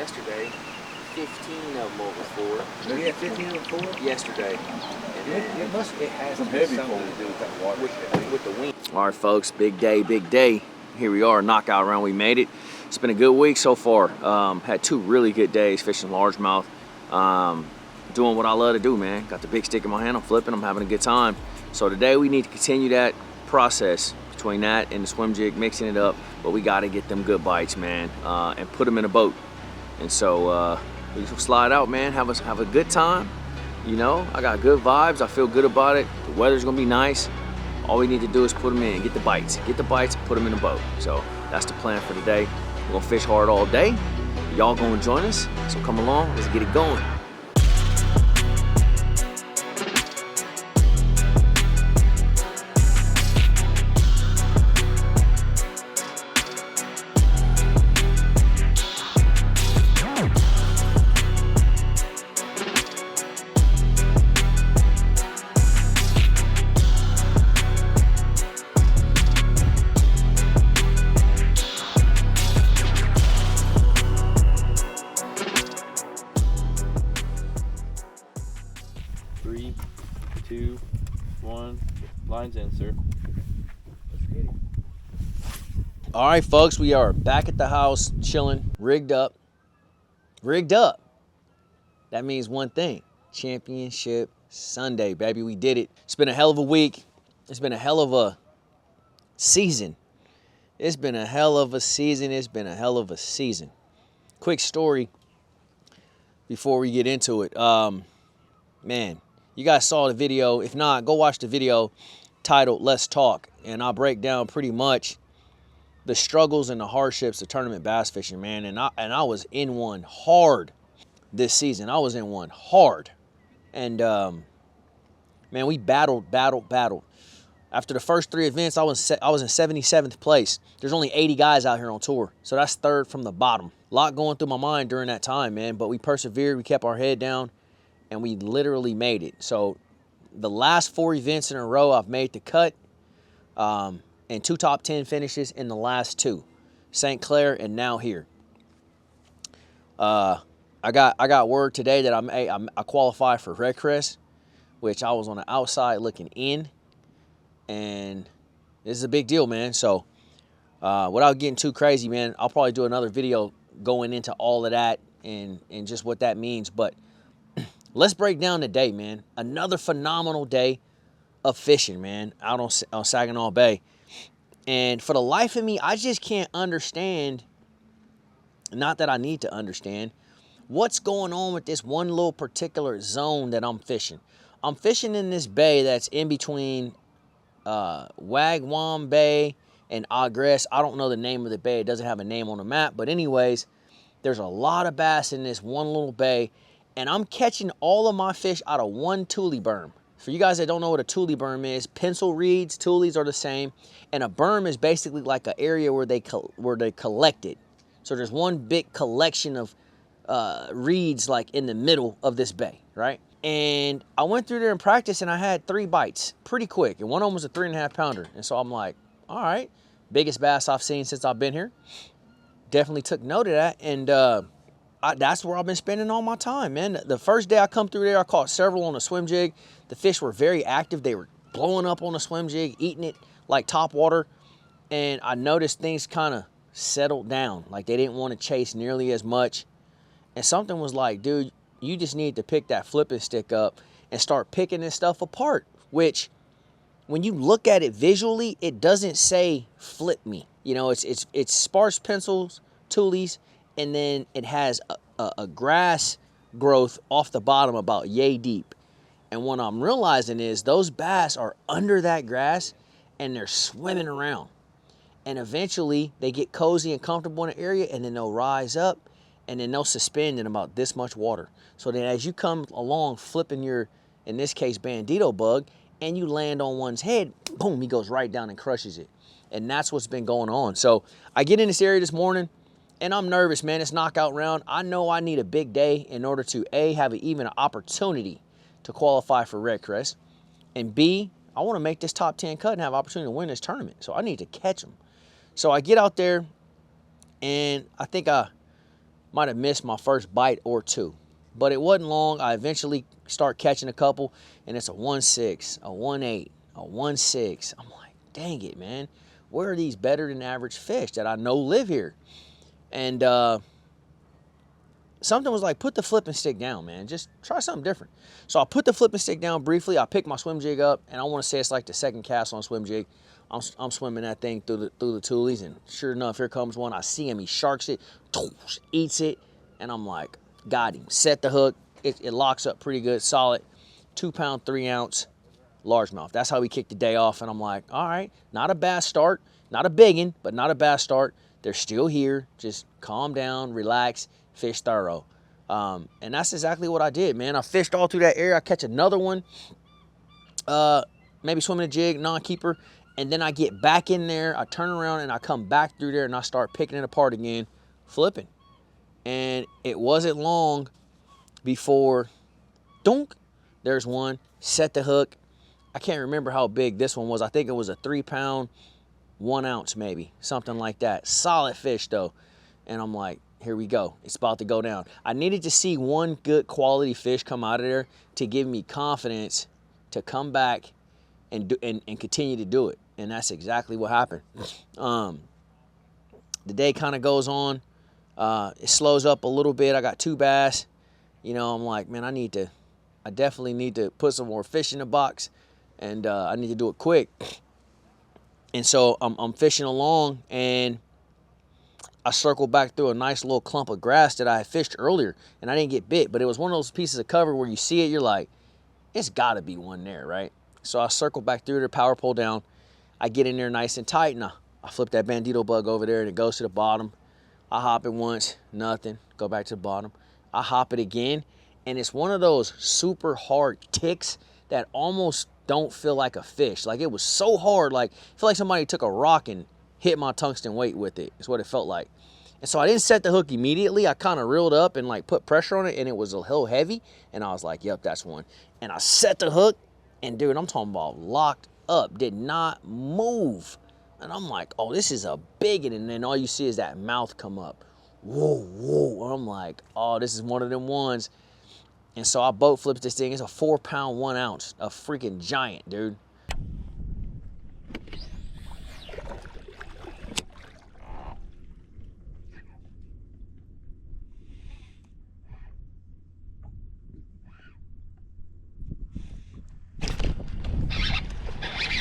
yesterday, 15 of them over 4. We had 15 of them 4? Yesterday. It has some heavy something to do with that water with the wind. All right, folks, big day, big day. Here we are, knockout round, we made it. It's been a good week so far. Had 2 really good days fishing largemouth. Doing what I love to do, man. Got the big stick in my hand, I'm flipping, I'm having a good time. So today we need to continue that process between that and the swim jig, mixing it up, but we got to get them good bites, man, and put them in a boat. And so we just slide out, man, have a good time. You know, I got good vibes, I feel good about it. The weather's gonna be nice. All we need to do is put them in, get the bites, and put them in a boat. So that's the plan for today. We're gonna fish hard all day. Y'all gonna join us, so come along, let's get it going. Lines in, sir. Let's get it. All right, folks, we are back at the house, chilling, rigged up. That means one thing: Championship Sunday, baby. We did it. It's been a hell of a week. It's been a hell of a season. Quick story before we get into it. Man, you guys saw the video. If not, go watch the video titled Let's Talk, and I'll break down pretty much the struggles and the hardships of tournament bass fishing, man. And I was in one hard this season. And man, we battled. After the first 3 events, I was in 77th place. There's only 80 guys out here on tour, so that's 3rd from the bottom. A lot going through my mind during that time, man, but we persevered, we kept our head down, and we literally made it. So the last 4 events in a row, I've made the cut, and 2 top 10 finishes in the last 2, St. Clair and now here. I got word today that I qualify for Redcrest, which I was on the outside looking in, and this is a big deal, man. So without getting too crazy, man, I'll probably do another video going into all of that and just what that means, but let's break down the day, man. Another phenomenal day of fishing, man, out on Saginaw Bay. And for the life of me, I just can't understand, not that I need to understand, what's going on with this one little particular zone that I'm fishing. I'm fishing in this bay that's in between Wagwam Bay and Agreste. I don't know the name of the bay. It doesn't have a name on the map. But anyways, there's a lot of bass in this one little bay. And I'm catching all of my fish out of one tule berm. For you guys that don't know what a tule berm is, pencil reeds, tules are the same. And a berm is basically like an area where they collect it. So there's one big collection of reeds like in the middle of this bay, right? And I went through there in practice and I had 3 bites pretty quick. And one of them was a 3.5 pounder. And so I'm like, all right, biggest bass I've seen since I've been here. Definitely took note of that. And that's where I've been spending all my time, man. The first day I come through there, I caught several on a swim jig. The fish were very active. They were blowing up on the swim jig, eating it like top water. And I noticed things kind of settled down. Like they didn't want to chase nearly as much. And something was like, dude, you just need to pick that flipping stick up and start picking this stuff apart. Which, when you look at it visually, it doesn't say flip me. You know, it's sparse pencils, tules, and then it has a grass growth off the bottom about yay deep. And what I'm realizing is those bass are under that grass and they're swimming around. And eventually they get cozy and comfortable in an area, and then they'll rise up and then they'll suspend in about this much water. So then as you come along flipping your, in this case, bandito bug, and you land on one's head, boom, he goes right down and crushes it. And that's what's been going on. So I get in this area this morning, and I'm nervous, man. It's knockout round. I know I need a big day in order to, A, have even an opportunity to qualify for Redcrest, and B, I want to make this top 10 cut and have an opportunity to win this tournament. So I need to catch them. So I get out there, and I think might have missed my first bite or two. But it wasn't long. I eventually start catching a couple, and it's a 1.6, a 1.8, a 1.6. I'm like, dang it, man. Where are these better than average fish that I know live here? And something was like, put the flipping stick down, man. Just try something different. So I put the flipping stick down briefly. I picked my swim jig up, and I want to say it's like the second cast on swim jig. I'm swimming that thing through the tulies, and sure enough, here comes one. I see him. He sharks it, eats it, and I'm like, got him. Set the hook. It locks up pretty good, solid. 2 pound, 3 ounce largemouth. That's how we kicked the day off, and I'm like, all right, not a bad start. Not a big one, but not a bad start. They're still here. Just calm down, relax, fish thorough. And that's exactly what I did, man. I fished all through that area. I catch another one, maybe swimming a jig, non-keeper, and then I get back in there. I turn around and I come back through there and I start picking it apart again, flipping. And it wasn't long before, dunk, there's one, set the hook. I can't remember how big this one was. I think it was a 3 pound, 1 ounce maybe, something like that. Solid fish though. And I'm like, here we go. It's about to go down. I needed to see one good quality fish come out of there to give me confidence to come back and continue to do it. And that's exactly what happened. The day kind of goes on. It slows up a little bit. I got 2 bass. You know, I'm like, man, I definitely need to put some more fish in the box, and I need to do it quick. And so I'm fishing along, and I circled back through a nice little clump of grass that I had fished earlier, and I didn't get bit, but it was one of those pieces of cover where you see it, you're like, it's gotta be one there, right? So I circle back through there, power pull down. I get in there nice and tight, and I flip that bandito bug over there, and it goes to the bottom. I hop it once, nothing, go back to the bottom. I hop it again, and it's one of those super hard ticks that almost don't feel like a fish. Like, it was so hard, like, I feel like somebody took a rock and hit my tungsten weight with it. It's what it felt like. And so I didn't set the hook immediately. I kind of reeled up and like put pressure on it, and it was a little heavy, and I was like, yep, that's one. And I set the hook, and dude, I'm talking about locked up, did not move. And I'm like, oh, this is a big one. And then all you see is that mouth come up. Whoa, whoa. And I'm like, oh, this is one of them ones. And so I boat flipped this thing. It's a 4 pound, 1 ounce, a freaking giant, dude.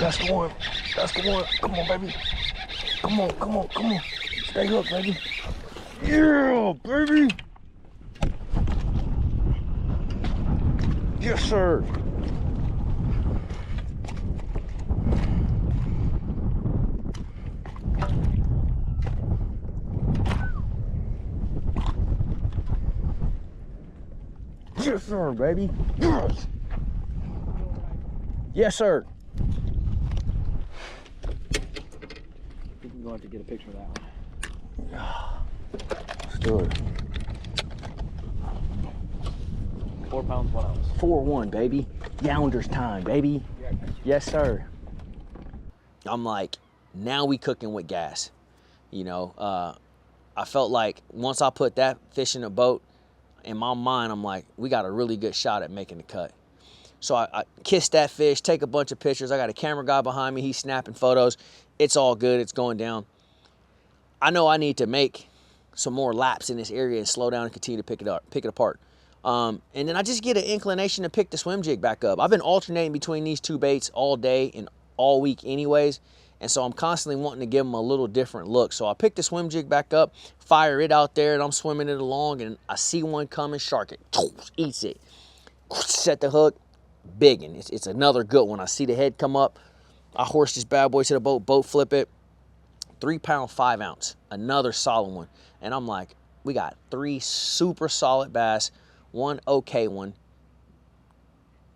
That's the one. That's the one. Come on, baby. Come on, come on, come on. Stay hooked, baby. Yeah, baby. Yes, sir. Yes, sir, baby. Yes. Yes, sir. We can go out to get a picture of that one. Let's do it. 4 pounds, 1 ounce. 4-1, baby. Younder's time, baby. Yes, sir. I'm like, now we cooking with gas. You know, I felt like once I put that fish in the boat, in my mind, I'm like, we got a really good shot at making the cut. So I kiss that fish, take a bunch of pictures. I got a camera guy behind me. He's snapping photos. It's all good. It's going down. I know I need to make some more laps in this area and slow down and continue to pick it apart. And then I just get an inclination to pick the swim jig back up. I've been alternating between these 2 baits all day and all week anyways. And so I'm constantly wanting to give them a little different look. So I pick the swim jig back up, fire it out there, and I'm swimming it along, and I see one coming, shark it, eats it. Set the hook, big one. It's another good one. I see the head come up. I horse this bad boy to the boat flip it. 3 pound, 5 ounce, another solid one. And I'm like, we got 3 super solid bass, 1 okay one.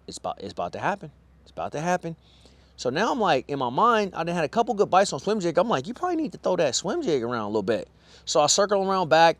It's about to happen. It's about to happen. So now I'm like, in my mind, I done had a couple good bites on swim jig. I'm like, you probably need to throw that swim jig around a little bit. So I circle around back,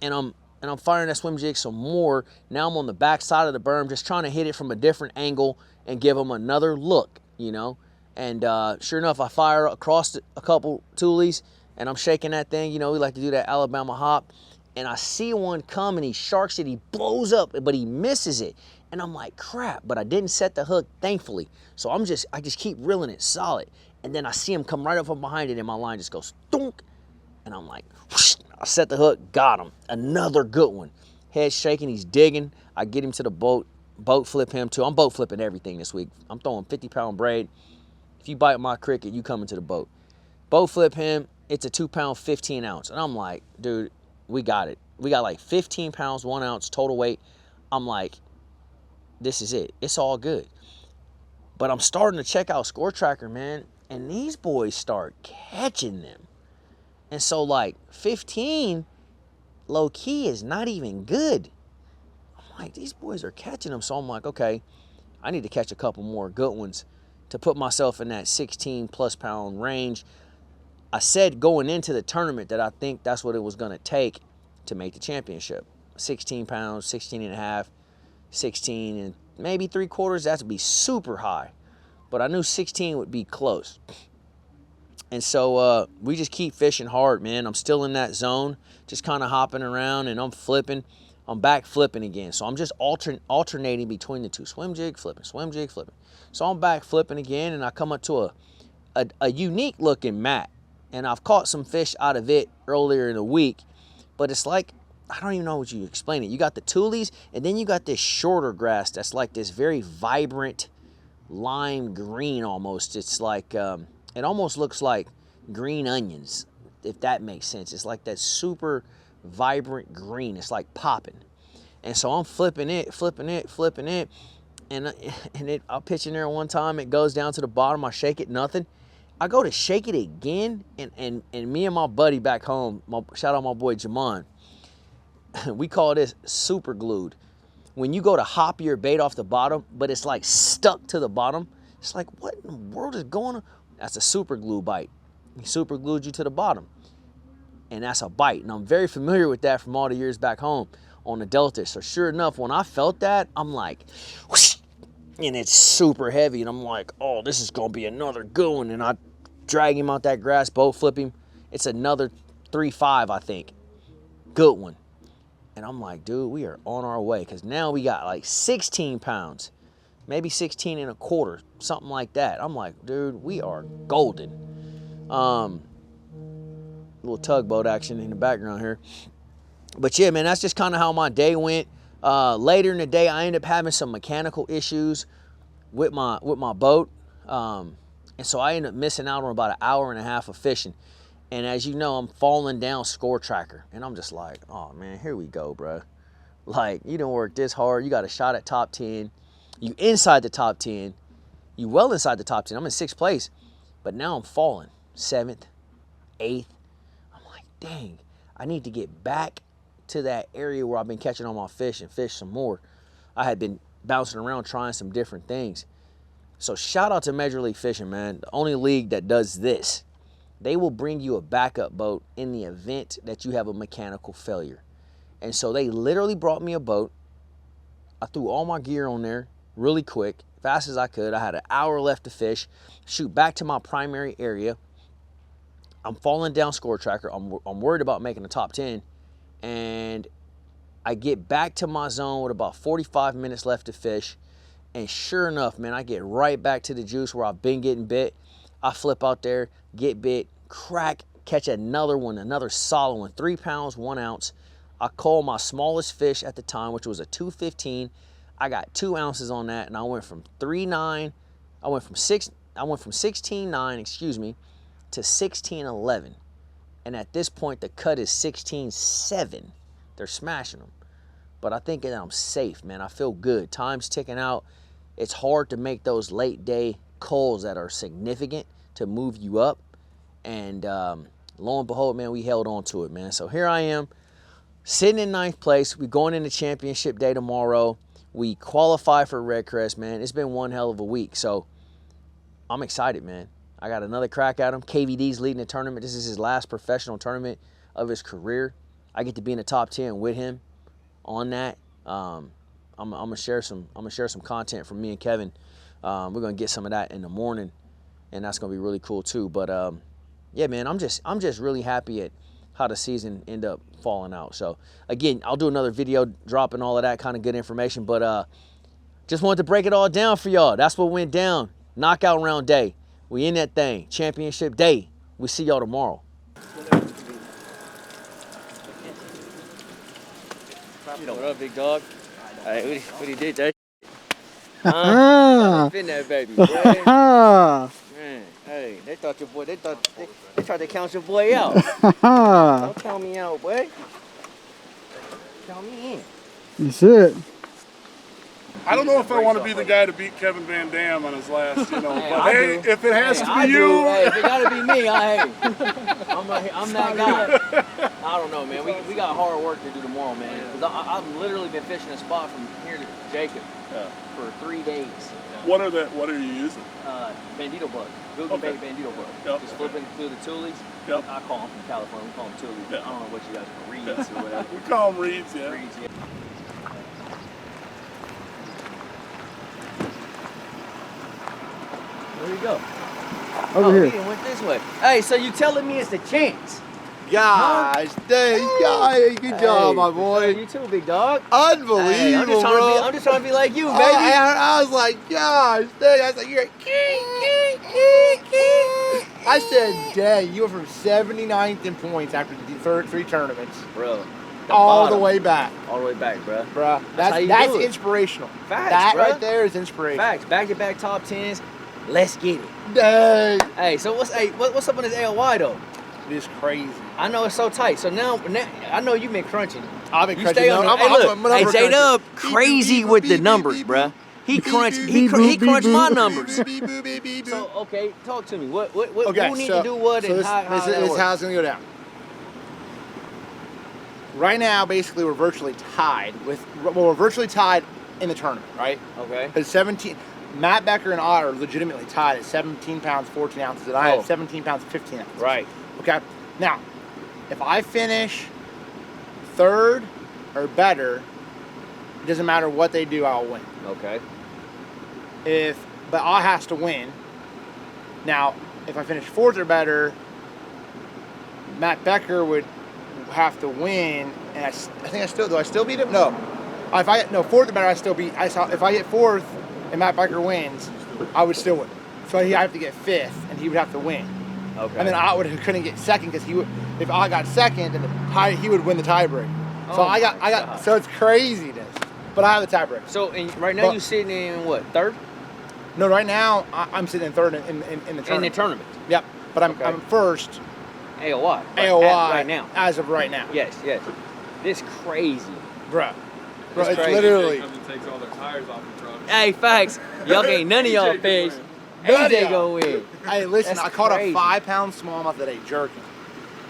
and I'm firing that swim jig some more. Now I'm on the back side of the berm, just trying to hit it from a different angle and give them another look, you know. And sure enough, I fire across a couple tulies, and I'm shaking that thing. You know, we like to do that Alabama hop, and I see one come and he sharks it, he blows up, but he misses it. And I'm like, crap, but I didn't set the hook, thankfully. So I just keep reeling it solid. And then I see him come right up from behind it and my line just goes thunk. And I'm like, whoosh, I set the hook, got him. Another good one. Head shaking, he's digging. I get him to the boat flip him too. I'm boat flipping everything this week. I'm throwing 50-pound braid. If you bite my cricket, you come into the boat. Boat flip him, it's a 2-pound, 15 ounce. And I'm like, dude, we got it. We got like 15 pounds, 1 ounce total weight. I'm like, this is it. It's all good. But I'm starting to check out Score Tracker, man, and these boys start catching them. And so like 15 low key is not even good. I'm like, these boys are catching them. So I'm like, okay, I need to catch a couple more good ones to put myself in that 16 plus pound range. I said going into the tournament that I think that's what it was going to take to make the championship. 16 pounds, 16 and a half, 16 and maybe 3/4. That would be super high. But I knew 16 would be close. And so we just keep fishing hard, man. I'm still in that zone, just kind of hopping around, and I'm flipping. I'm back flipping again. So I'm just alternating between the two. Swim jig, flipping, swim jig, flipping. So I'm back flipping again, and I come up to a unique looking mat. And I've caught some fish out of it earlier in the week. But it's like, I don't even know what you explain it. You got the tulies, and then you got this shorter grass that's like this very vibrant lime green almost. It's like, it almost looks like green onions, if that makes sense. It's like that super vibrant green. It's like popping. And so I'm flipping it. And I'll pitch in there one time. It goes down to the bottom. I shake it, nothing. I go to shake it again. And me and my buddy back home, shout out my boy Jamon, we call this super glued. When you go to hop your bait off the bottom, but it's like stuck to the bottom. It's like, what in the world is going on? That's a super glue bite. He super glued you to the bottom. And that's a bite. And I'm very familiar with that from all the years back home on the Delta. So sure enough, when I felt that, I'm like, whoosh, and it's super heavy. And I'm like, oh, this is going to be another good one. And I drag him out that grass, boat flip him. It's another 3.5, I think. Good one. And I'm like, dude, we are on our way. Because now we got like 16 pounds. Maybe 16 and a quarter. Something like that. I'm like, dude, we are golden. Little tugboat action in the background here. But yeah, man, that's just kind of how my day went. Later in the day, I ended up having some mechanical issues with my boat. And so I ended up missing out on about an hour and a half of fishing. And as you know, I'm falling down Score Tracker. And I'm just like, oh, man, here we go, bro. Like, you don't work this hard. You got a shot at top 10. You inside the top 10. You well inside the top 10. I'm in 6th place. But now I'm falling. 7th, 8th. I'm like, dang, I need to get back to that area where I've been catching all my fish and fish some more. I had been bouncing around trying some different things. So shout out to Major League Fishing, man. The only league that does this. They will bring you a backup boat in the event that you have a mechanical failure. And so they literally brought me a boat. I threw all my gear on there really quick, fast as I could. I had an hour left to fish, shoot back to my primary area. I'm falling down Score Tracker. I'm worried about making the top 10. And I get back to my zone with about 45 minutes left to fish. And sure enough, man, I get right back to the juice where I've been getting bit. I flip out there, get bit, crack, catch another one, another solid one, 3 pounds, 1 ounce. I call my smallest fish at the time, which was a 215. I got 2 ounces on that, and I went from 3.9. I went from 16.9, excuse me, to 16.11. And at this point, the cut is 16.7. They're smashing them. But I think that I'm safe, man. I feel good. Time's ticking out. It's hard to make those late day culls that are significant to move you up. And lo and behold, man, we held on to it, man. So here I am, sitting in 9th place. We're going into championship day tomorrow. We qualify for Redcrest, man. It's been one hell of a week. So I'm excited, man. I got another crack at him. KVD's leading the tournament. This is his last professional tournament of his career. I get to be in the top 10 with him on that. I'm gonna share some content from me and Kevin. We're gonna get some of that in the morning, and that's gonna be really cool too. But yeah, man, I'm just really happy at how the season end up falling out. So again, I'll do another video dropping all of that kind of good information, but just wanted to break it all down for y'all. That's what went down. Knockout round day. We in that thing. Championship day. We see y'all tomorrow. What up, big dog? Hey, what he did that? Been that baby, boy. Man, hey, they thought your boy, they tried to count your boy out. Don't count me out, boy. Count me in. That's it. I don't know if I want to be the guy to beat Kevin Van Dam on his last, Hey, but hey, if it has to be I you. do. Hey, if it gotta be me, I'm that guy. I don't know, man. We got hard work to do tomorrow, man. Cause I've literally been fishing a spot from here to Jacob for 3 days. What are you using? Bandito bug. Google bait bandito bug. Yep. Just flipping through the tulies. Yep. I call them from California. We call them tulies. Yep. I don't know what you guys call reeds or whatever. We call them reeds, yeah. Reeds, yeah. Where you go? Over He here. went this way. Hey, so you telling me it's a chance? Gosh, dang, good job, my boy. You too, big dog. Unbelievable, Hey, I'm just trying to be like you, baby. I was like, gosh, dang. I was like, you're I said, dang, you were from 79th in points after the third 3 tournaments. Bro. All the way back. All the way back, bro. Bruh, That's how you that's do it. inspirational. Facts, that bruh. right there is inspirational. Facts. Back-to-back top 10s. Let's get it. Dang. Hey, so what's up on this AOY, though? It is crazy. I know it's so tight. So now I know you've been crunching. I've been You crunching. stay on No, the, hey, look. Hey, J-Dub, Beep, crazy beep, with beep, the beep, numbers, beep, bruh. He beep, crunched beep, he beep, crunched beep, my beep, numbers. beep, beep, beep, beep. So, okay, talk to me. What Okay, who need so- to do what so and this, how this that is works? how it's gonna go down. Right now, basically, we're virtually tied we're virtually tied in the tournament, right? Okay. Because 17, Matt Becker and I are legitimately tied at 17 pounds, 14 ounces, and I have 17 pounds, 15 ounces. Right. Okay. Now, if I finish 3rd or better, it doesn't matter what they do, I'll win. Okay. But I has to win. Now, if I finish 4th or better, Matt Becker would have to win, and I think do I still beat him? No. If I 4th or better, if I get 4th and Matt Becker wins, I would still win. So I have to get 5th, and he would have to win. Okay. And then couldn't get 2nd because if I got 2nd, then he would win the tiebreak. So Oh my God. so it's craziness. But I have the tiebreak. So right now But- you sitting in what, 3rd? No, right now I'm sitting in 3rd in the tournament. In the tournament. Yep. But I'm Okay. 1st AOY. AOY right now. as of right now. Yes. This crazy. Bruh. Bro, it's crazy. literally. comes and takes all their tires off the truck. Hey, facts. Y'all ain't none of y'all fish. AJ go win. Hey, listen, That's I caught crazy. a 5-pound smallmouth today jerking,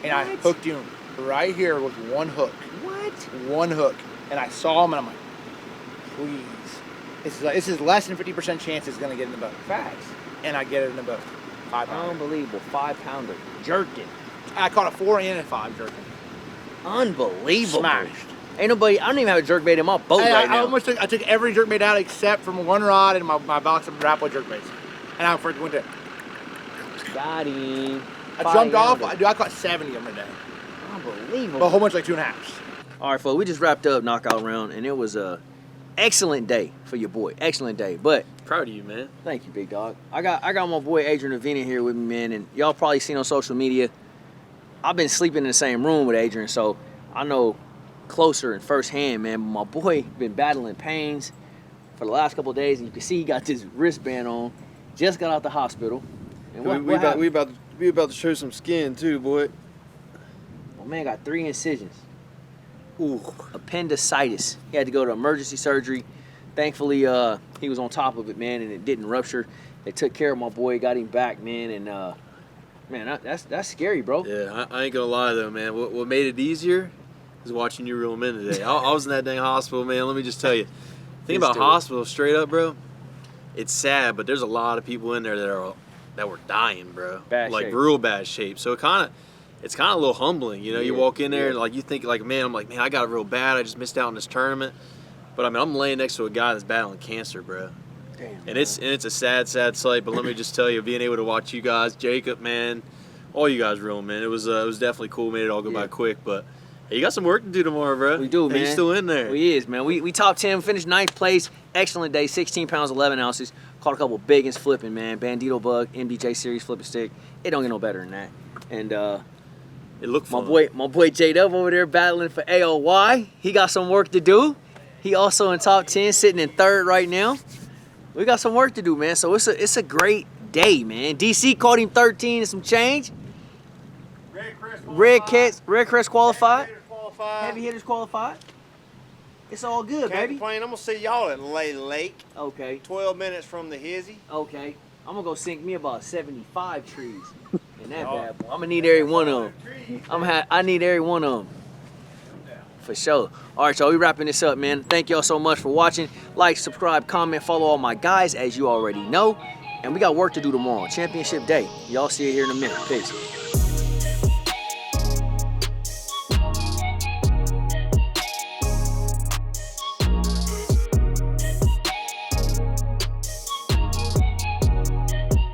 and I hooked him right here with one hook. What? One hook, and I saw him, and I'm like, please. This is less than 50% chance it's gonna get in the boat. Facts. And I get it in the boat. 5 pounds. Unbelievable. 5-pounder. Jerking. I caught a 4 and a 5 jerking. Unbelievable. Smashed. Ain't nobody, I don't even have a jerk bait in my boat Hey, right I now. almost took every jerkbait out except from one rod and my box of Rapala jerkbaits. And I freaking went to. Got him. I jumped off. 5-pounder. I caught 70 of them today. Unbelievable. But a whole bunch like 2.5s. All right, folks, we just wrapped up knockout round, and it was a excellent day for your boy. Excellent day. But Proud of you, man. thank you, big dog. I got my boy Adrian Avina here with me, man, and y'all probably seen on social media. I've been sleeping in the same room with Adrian, so I know closer and firsthand, man. But my boy been battling pains for the last couple of days, and you can see he got this wristband on. Just got out the hospital. And We about to show some skin too, boy. My man got 3 incisions. Ooh. Appendicitis. He had to go to emergency surgery. Thankfully, he was on top of it, man, and it didn't rupture. They took care of my boy, got him back, man, and man, that's scary, bro. Yeah, I ain't gonna lie though, man. What made it easier is watching you reel them in today. I was in that dang hospital, man. Let me just tell you. Thing about hospital, straight up, bro. It's sad, but there's a lot of people in there that were dying, bro. Bad like shape. real bad shape. So it's kind of a little humbling, you know. You walk in there and like you think like, man, I got it real bad. I just missed out on this tournament. But I mean, I'm laying next to a guy that's battling cancer, bro. Damn, And it's a sad sight. But let me just tell you, being able to watch you guys, Jacob, man, all you guys reeling, man. It was definitely cool. Made it all go by quick, but hey, you got some work to do tomorrow, bro. We do, man. You still in there? We is, man. We top 10, finished 9th place. Excellent day, 16 pounds, 11 ounces. Caught a couple big ones flipping, man. Bandito bug, MDJ series flipping stick. It don't get no better than that. And it looked fun. My boy J-Dub over there battling for AOY. He got some work to do. He also in top 10, sitting in 3rd right now. We got some work to do, man. So it's a great day, man. DC caught him 13 and some change. Redcrest qualified. Heavy hitters qualified. It's all good, baby. I'm gonna see y'all at Lay Lake. Okay. 12 minutes from the Hizzy. Okay. I'm gonna go sink me about 75 trees in that bad boy. I'm gonna need every one of them. I need every one of them. For sure. All right, y'all, we wrapping this up, man. Thank y'all so much for watching. Like, subscribe, comment, follow all my guys, as you already know. And we got work to do tomorrow. Championship day. Y'all see it here in a minute. Peace.